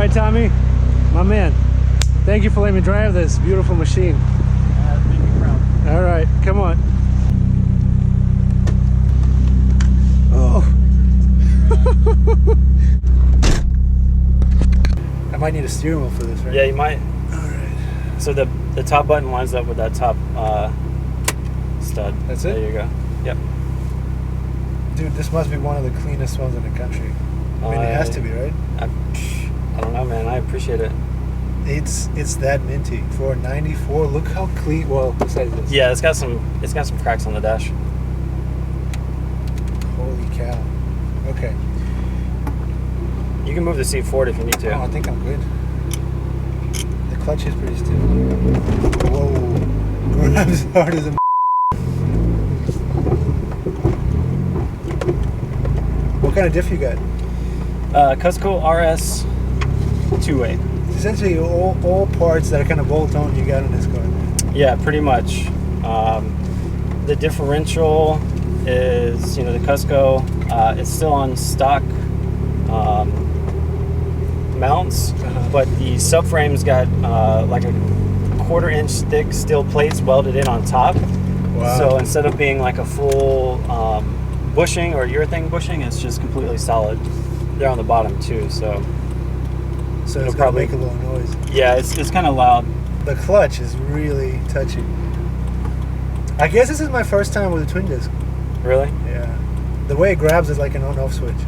right, Tommy, my man. Thank you for letting me drive this beautiful machine. Make me proud. All right, come on. Oh. I might need a steering wheel for this, right? Yeah, you might. All right. So the top button lines up with that top stud. That's it? There you go. Yep. Dude, this must be one of the cleanest ones in the country. I mean, it has to be, right? I don't know, man. I appreciate it. It's that minty for 94. Look how clean. Well, besides this. Yeah, it's got some cracks on the dash. Holy cow. Okay. You can move the seat forward if you need to. Oh, I think I'm good. The clutch is pretty stiff. Whoa. Grabs hard as a. What kind of diff you got? Cusco RS 2-way. Essentially, all parts that are kind of bolt-on you got in this car. Yeah, pretty much. The differential is, the Cusco. It's still on stock mounts, but the subframe's got like a 1/4 inch thick steel plates welded in on top. Wow. So instead of being like a full bushing or urethane bushing, it's just completely solid. They're on the bottom too, so it's gonna make a little noise. Yeah, it's kind of loud. The clutch is really touchy. I guess this is my first time with a twin disc. Really? Yeah. The way it grabs is like an on-off switch.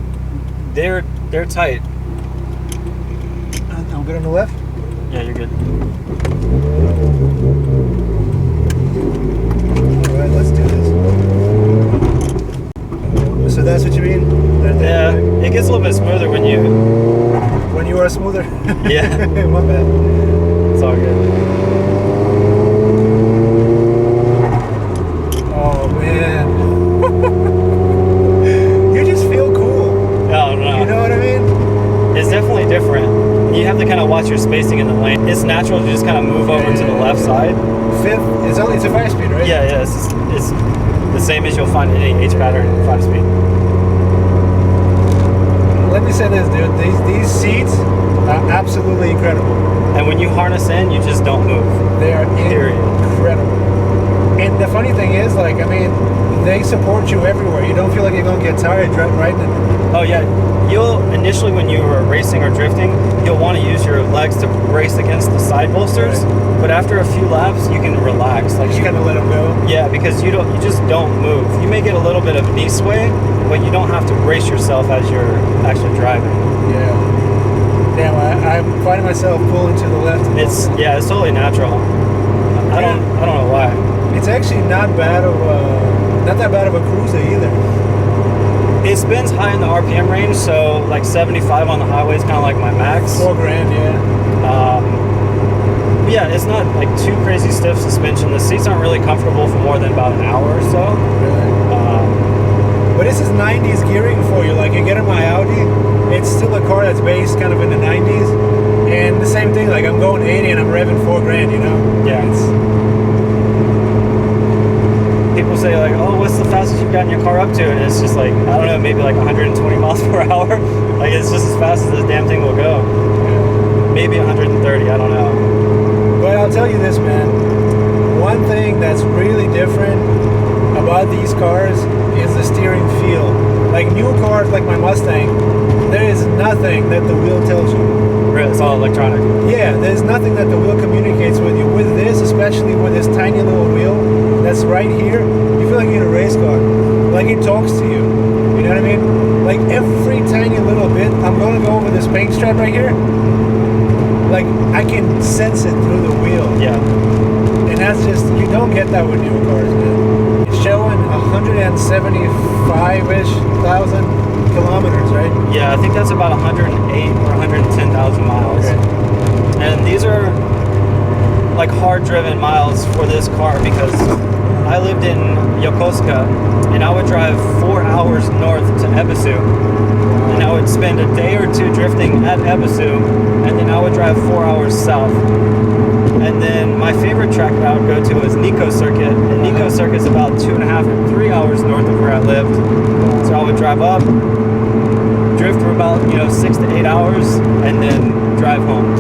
They're tight. I'm good on the left? Yeah, you're good. Alright, let's do this. So that's what you mean? Yeah, it gets a little bit smoother when you are smoother? Yeah. My bad. It's all good. Oh man. You just feel cool. Oh no. You know what I mean? It's definitely different. You have to kind of watch your spacing in the lane. It's natural to just kind of move over to the left side. Fifth, it's a 5-speed, right? Yeah, it's the same as you'll find in any H pattern 5-speed. Let me say this, dude. These seats are absolutely incredible. And when you harness in, you just don't move. They are incredible. And the funny thing is, like, I mean, they support you everywhere. You don't feel like you're gonna get tired riding it. Oh yeah, you'll initially when you are racing or drifting, you'll want to use your legs to brace against the side bolsters. Right. But after a few laps, you can relax. Like you kind of let them go. Yeah, because you just don't move. You may get a little bit of knee sway, but you don't have to brace yourself as you're actually driving. Yeah. Damn, I'm finding myself pulling to the left. It's totally natural. I don't know why. It's actually not that bad of a cruiser either. It spins high in the RPM range, so like 75 on the highway is kind of like my max. $4 grand, yeah. Yeah, it's not like too crazy stiff suspension. The seats aren't really comfortable for more than about an hour or so. Really? But this is 90s gearing for you. Like you get in my Audi, it's still a car that's based kind of in the 90s. And the same thing, like I'm going 80 and I'm revving $4 grand, you know? Yeah. People say like, oh, what's the fastest you've gotten your car up to? And it's just like, I don't know, maybe like 120 miles per hour. Like it's just as fast as this damn thing will go. Yeah. Maybe 130, I don't know. But I'll tell you this, man. One thing that's really different about these cars is the steering feel. Like new cars like my Mustang, there is nothing that the wheel tells you. Really? It's all electronic? Yeah, there's nothing that the wheel communicates with you. With this, especially with this tiny little wheel that's right here, you feel like you're in a race car. Like it talks to you. You know what I mean? Like every tiny little bit, I'm going to go over this paint stripe right here. Like I can sense it through the wheel. Yeah. And that's just, you don't get that with new cars, man. It's showing 175-ish thousand kilometers, right? Yeah, I think that's about 108 or 110,000 miles. Okay. And these are like hard-driven miles for this car because I lived in Yokosuka and I would drive 4 hours north to Ebisu. And I would spend a day or two drifting at Ebisu, and then I would drive 4 hours south. And then my favorite track that I would go to is Nikko Circuit. And Nikko Circuit is about 2.5 to 3 hours north of where I lived. So I would drive up, drift for about 6 to 8 hours, and then drive home.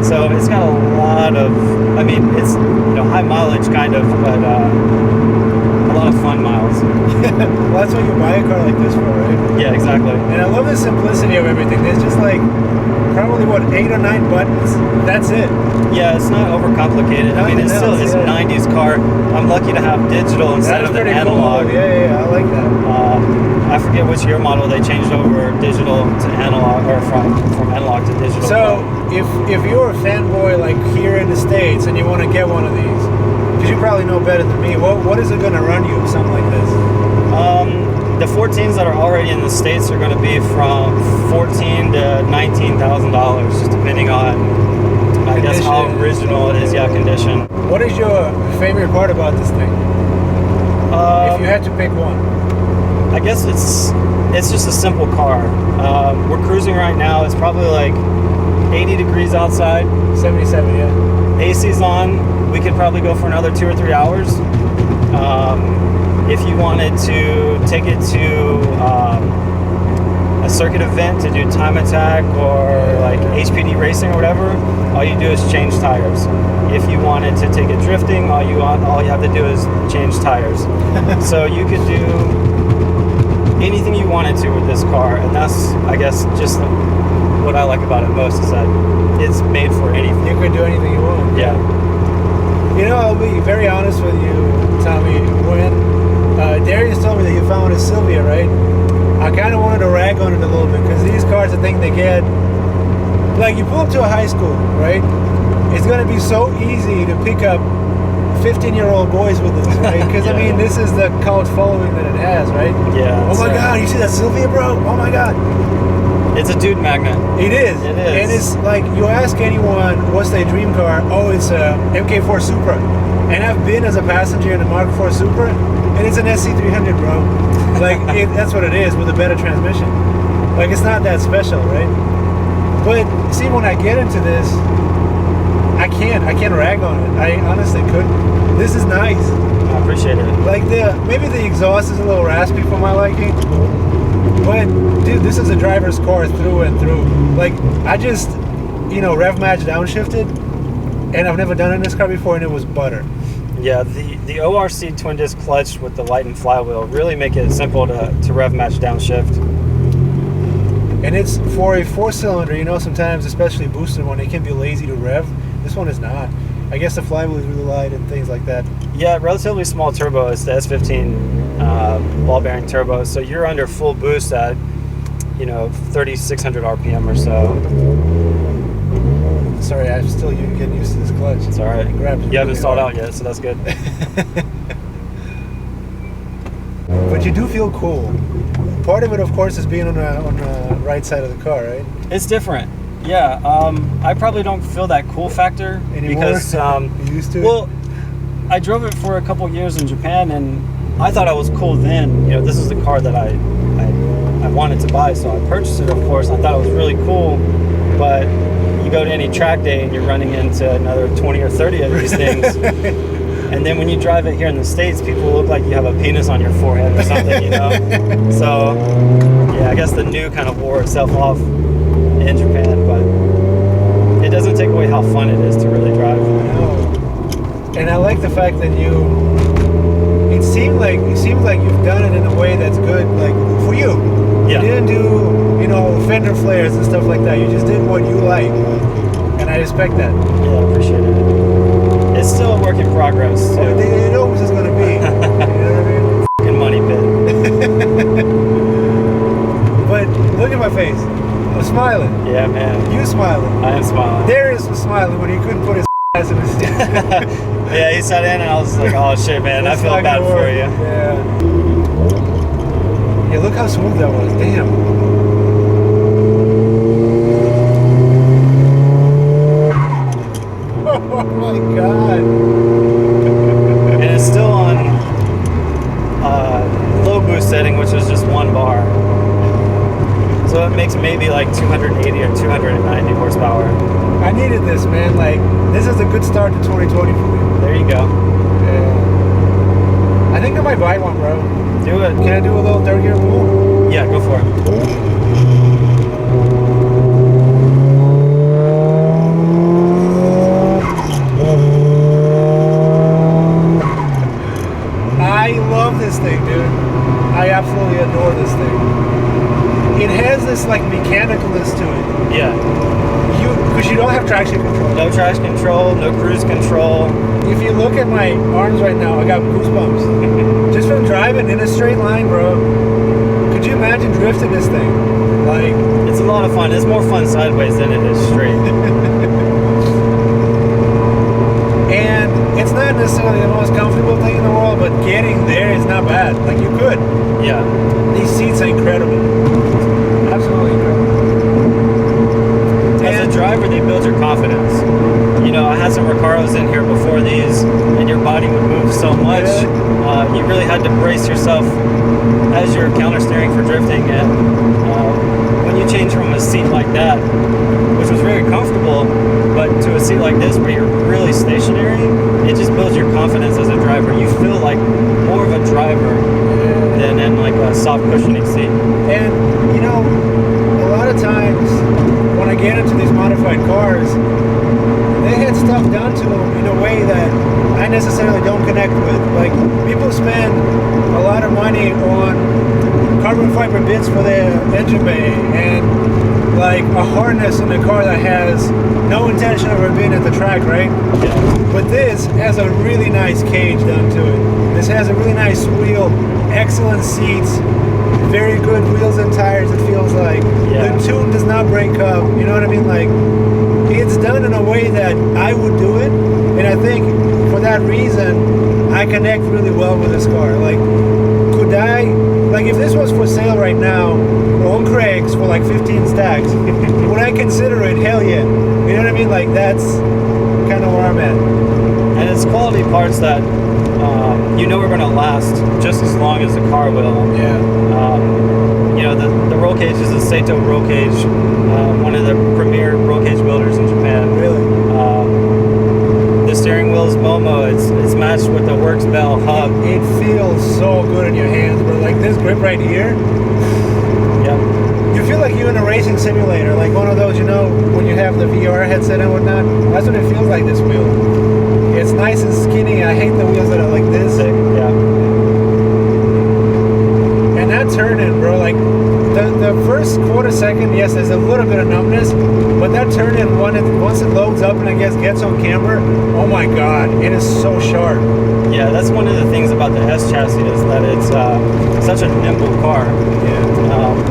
So it's got a lot of, I mean, it's, you know, high mileage kind of, but a lot of fun miles. Well, that's what you buy a car like this for, right? Yeah, exactly. And I love the simplicity of everything. There's just like probably what 8 or 9 buttons. That's it. Yeah, it's not overcomplicated. I mean, it's still it's a 90s car. I'm lucky to have digital instead of the analog. Cool. Yeah, I like that. I forget which year model they changed over digital to analog, or from analog to digital. So if you're a fanboy like here in the States and you want to get one of these, because you probably know better than me, what is it going to run you, something like this? The 14s that are already in the States are going to be from $14,000 to $19,000, just depending on, I guess, how original it is. Yeah, condition. What is your favorite part about this thing? If you had to pick one. I guess it's just a simple car. We're cruising right now. It's probably like 80 degrees outside. 77, yeah. AC's on. We could probably go for another 2 or 3 hours. If you wanted to take it to a circuit event to do time attack or like HPD racing or whatever, all you do is change tires. If you wanted to take it drifting, all you have to do is change tires. So you could do anything you wanted to with this car, and that's, I guess, just what I like about it most, is that it's made for anything. You could do anything you want. Yeah. You know, I'll be very honest with you, Tommy. When Darius told me that you found a Silvia, right? I kind of wanted to rag on it a little bit, because these cars, I think they get, like, you pull up to a high school, right? It's going to be so easy to pick up 15-year-old boys with this, right? Because, Yeah. I mean, this is the cult following that it has, right? Yeah. Oh my God, you see that Silvia, bro? Oh my God. It's a dude magnet. It is. It is. And it's like, you ask anyone, what's their dream car? Oh, it's a MK4 Supra. And I've been as a passenger in a Mark IV Supra, and it's an SC300, bro. Like, that's what it is, with a better transmission. Like, it's not that special, right? But see, when I get into this, I can't rag on it. I honestly couldn't. This is nice. I appreciate it. Like, maybe the exhaust is a little raspy for my liking, but dude, this is a driver's car through and through. Like, I just, rev match downshifted, and I've never done it in this car before, and it was butter. Yeah, the ORC twin disc clutch with the light and flywheel really make it simple to rev match downshift. And it's for a 4-cylinder, sometimes, especially boosted one, it can be lazy to rev. This one is not. I guess the flywheel is really light and things like that. Yeah, relatively small turbo. It's the S14 ball bearing turbo, so you're under full boost at 3,600 RPM or so. Sorry, I'm still getting used to this clutch. It's all right. You haven't stalled out yet, so that's good. But you do feel cool. Part of it, of course, is being on the right side of the car, right? It's different. Yeah, I probably don't feel that cool factor anymore, because you used to. Well, I drove it for a couple years in Japan, and I thought I was cool then. This is the car that I wanted to buy, so I purchased it. Of course, I thought it was really cool, but you go to any track day and you're running into another 20 or 30 of these things. And then when you drive it here in the States, people look like you have a penis on your forehead or something, So, yeah, I guess the new kind of wore itself off in Japan, but it doesn't take away how fun it is to really drive. No. And I like the fact that it seemed like you've done it in a way that's good, like, for you. Yeah. You didn't do, fender flares and stuff like that. You just did what you like. And I respect that. Yeah, I appreciate it. It's still a work in progress. So. It always is going to be. You know what I mean? Fucking money pit. But look at my face. I'm smiling. Yeah, man. You smiling. I am smiling. Darius was smiling when he couldn't put his ass in his seat. Yeah, he sat in and I was like, oh shit, man, I feel bad for you. Yeah. Yeah, look how smooth that was. Damn. Oh my God. And it's still on low boost setting, which is just 1 bar. So it makes maybe like 280 or 290 horsepower. I needed this, man. Like, this is a good start to 2020 for me. There you go. Yeah. I think I might buy one, bro. Do it. Can I do a little third gear pull? Yeah, go for it. this like mechanicalness to it. Yeah. Because you don't have traction control. No traction control, no cruise control. If you look at my arms right now, I got goosebumps. Just from driving in a straight line, bro. Could you imagine drifting this thing? Like, it's a lot of fun. It's more fun sideways than it is straight. And it's not necessarily the most comfortable thing in the world, but getting there is not bad. Like, you could. Yeah. These seats are incredible. Absolutely incredible. As a driver, they build your confidence. You know, I had some Recaros in here before these, and your body would move so much. Yeah. You really had to brace yourself as you're counter steering for drifting. And when you change from a seat like that, which was very comfortable, but to a seat like this where you're really stationary, it just builds your confidence as a driver. You feel like more of a driver than in like a soft cushioning seat. And, you know, a lot of times when I get into these modified cars, they had stuff done to them in a way that I necessarily don't connect with. Like, people spend a lot of money on carbon fiber bits for their engine bay and like a harness in a car that has no intention of it being at the track, right? Yeah. But this has a really nice cage done to it. This has a really nice wheel, excellent seats, very good wheels and tires, it feels like. Yeah. The tune does not break up, you know what I mean? Like, it's done in a way that I would do it, and I think for that reason, I connect really well with this car. Like, could I, like if this was for sale right now, on Craig's for like 15 stacks, would I consider it? Hell yeah. You know what I mean? Like, that's kind of where I'm at. And it's quality parts that you know are going to last just as long as the car will. Yeah. You know, the roll cage is a Saito roll cage, one of the premier roll cage builders in Japan. Really? The steering wheel is Momo. It's matched with the Works Bell hub. It feels so good in your hands, bro. Like this grip right here. Yep. You feel like you're in a racing simulator, like one of those, you know, when you have the VR headset and whatnot. That's what it feels like, this wheel. It's nice and skinny. I hate the wheels that are like this. Yeah. And that turn-in, bro, like the first quarter second, yes, there's a little bit of numbness, but that turn-in, once it loads up and I guess gets on camber, oh my god, it is so sharp. Yeah, that's one of the things about the S chassis is that it's such a nimble car.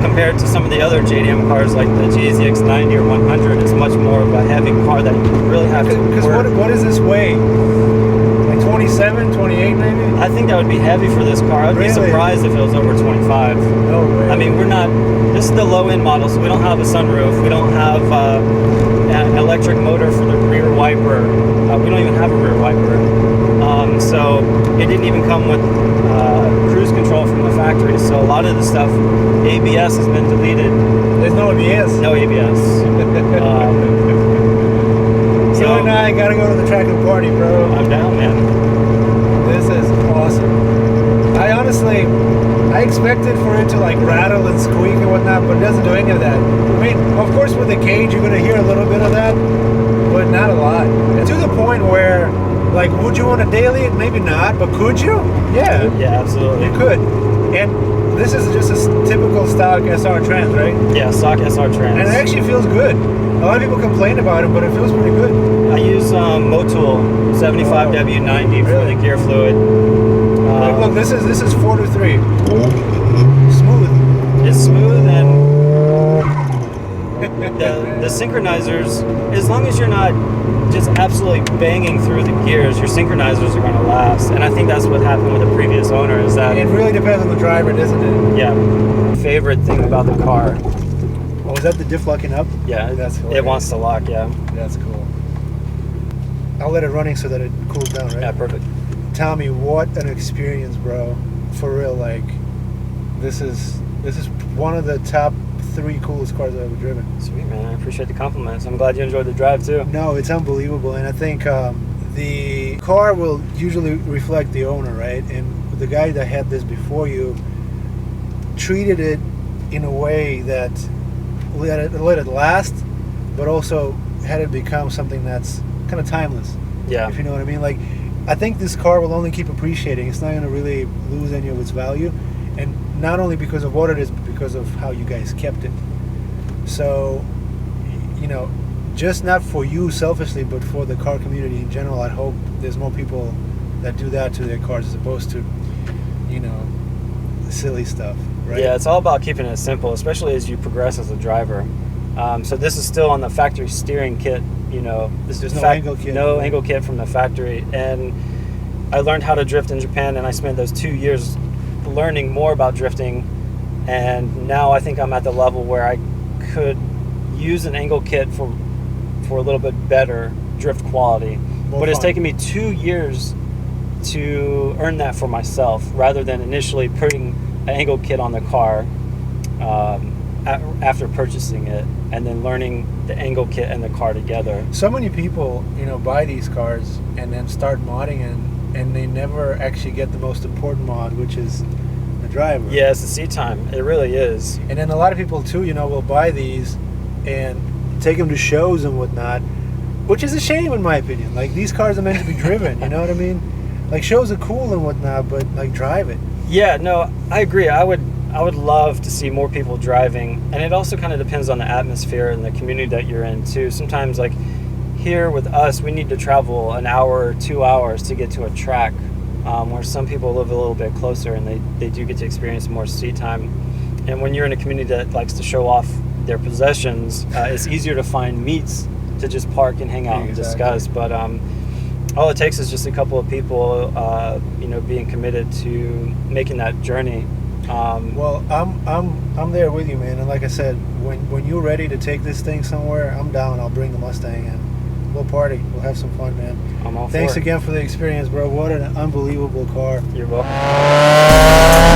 Compared to some of the other JDM cars like the GZX90 or 100, it's much more of a heavy car that you really have to Because what does this weigh? Like 27, 28 maybe? I think that would be heavy for this car. I'd be surprised if it was over 25. No way. I mean, this is the low-end model, so we don't have a sunroof. We don't have an electric motor for the rear wiper. We don't even have a rear wiper. So it didn't even come with cruise control from the factory. So a lot of the stuff, ABS has been deleted. There's no ABS? No ABS. You and I gotta go to the track and party, bro. I'm down, man. This is awesome. I expected for it to like rattle and squeak and whatnot, but it doesn't do any of that. I mean, of course with the cage you're gonna hear a little bit of that, but not a lot. And to the point where, like, would you want to daily it? Maybe not, but could you? Yeah. Yeah, absolutely. You could. And this is just a typical stock SR trans, right? Yeah, stock SR trans. And it actually feels good. A lot of people complain about it, but it feels pretty good. I use Motul 75W90 for the gear fluid. Look, this is 4 to 3. Smooth. It's smooth, and the synchronizers, as long as you're not just absolutely banging through the gears, your synchronizers are going to last. And I think that's what happened with the previous owner, is that it really depends on the driver, doesn't it? Yeah. Favorite thing about the car. Oh, is that the diff locking up? Yeah, that's hilarious. It wants to lock. Yeah. That's cool. I'll let it running so that it cools down, right? Yeah, perfect. Tommy, what an experience, bro. For real, like, this is one of the top 3 coolest cars I've ever driven. Sweet, man. I appreciate the compliments. I'm glad you enjoyed the drive too. No, it's unbelievable, and I think the car will usually reflect the owner, right? And the guy that had this before you treated it in a way that let it last, but also had it become something that's kind of timeless. Yeah. If you know what I mean. Like, I think this car will only keep appreciating. It's not going to really lose any of its value, and not only because of what it is, but because of how you guys kept it. So, you know, just not for you selfishly, but for the car community in general, I hope there's more people that do that to their cars as opposed to, you know, silly stuff, right? Yeah, it's all about keeping it simple, especially as you progress as a driver. So this is still on the factory steering kit. You know, this is There's no angle kit. No angle kit from the factory. And I learned how to drift in Japan, and I spent those 2 years learning more about drifting. And now I think I'm at the level where I could use an angle kit for a little bit better drift quality. But it's taken me 2 years to earn that for myself, rather than initially putting an angle kit on the car after purchasing it, and then learning the angle kit and the car together. So many people, you know, buy these cars and then start modding and they never actually get the most important mod, which is the driver. Yeah, it's the seat time. It really is. And then a lot of people too, you know, will buy these and take them to shows and whatnot, which is a shame in my opinion. Like, these cars are meant to be driven, you know what I mean? Like, shows are cool and whatnot, but like, drive it. Yeah, no, I agree. I would love to see more people driving, and it also kind of depends on the atmosphere and the community that you're in too. Sometimes, like here with us, we need to travel an hour or 2 hours to get to a track, where some people live a little bit closer and they do get to experience more seat time. And when you're in a community that likes to show off their possessions, it's easier to find meets to just park and hang out and discuss. But all it takes is just a couple of people, you know, being committed to making that journey. Well, I'm there with you, man. And like I said, when you're ready to take this thing somewhere, I'm down. I'll bring the Mustang and we'll party. We'll have some fun, man. I'm all Thanks for it. again for the experience, bro. What an unbelievable car. You're welcome.